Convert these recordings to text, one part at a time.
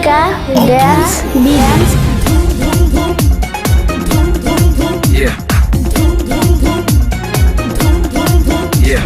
Eka Dance Beats. Yeah. Yeah.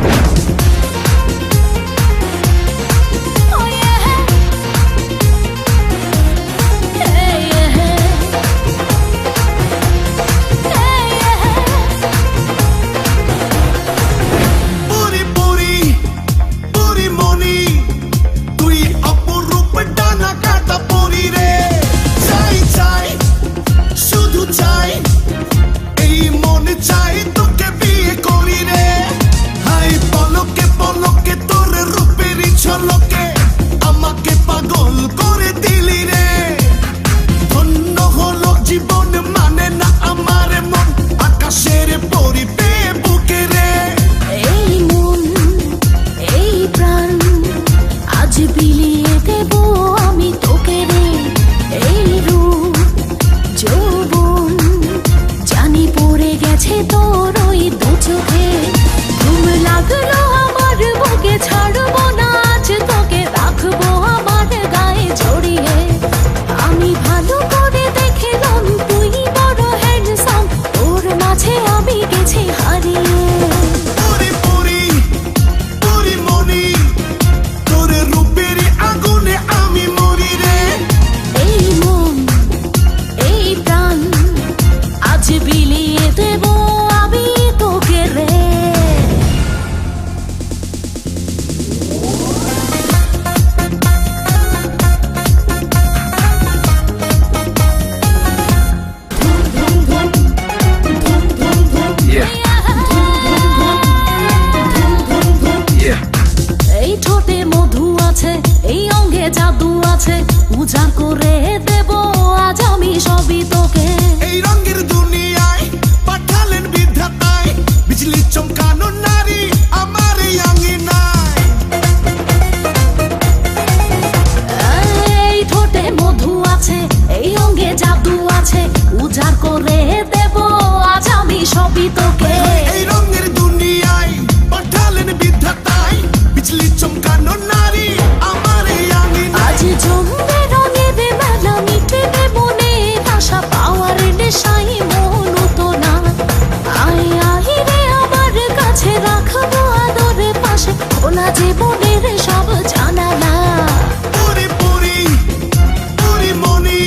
জাদু আছে উজাড় করে দেব আজ আমি সবই তোকে। এই রঙের দুনিয়ায় পাঠালেন বিধাতায় বিজলি চমকানো নারী আমার এই আঙিনায়। এই ঠোঁটে মধু আছে এই অঙ্গে জাদু আছে উজাড় করে দেব আজ আমি সবই তোকে। এই রঙের দুনিয়ায় পাঠালেন বিধাতায় বিজলি চমকানো নারী আমার এই আঙিনায়। আজ জমবে রঙের মেলা মিটবে মনের আশা পাওয়ার নেশাই মন তো না। আয় আয় রে আমার কাছে রাখবো আদরে পাশে খোলা জীবনের সব জানালা। পুরি পুরি পুরি মনি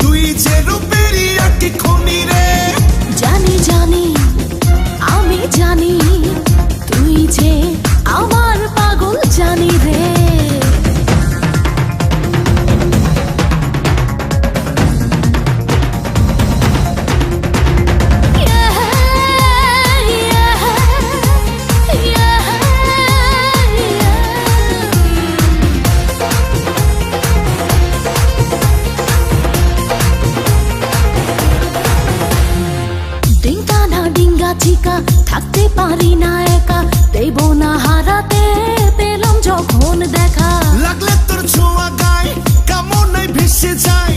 তুই যে রূপেরই একটি খনি রে। জানি জানি আমি জানি তুই যে আমার পাগল জানি রে। চিকা থাকতে পারি না একা দেব না হারাতে পেলাম যখন দেখা। লাগলে তোর ছোঁয়া গায় কামনায় ভেসে যায়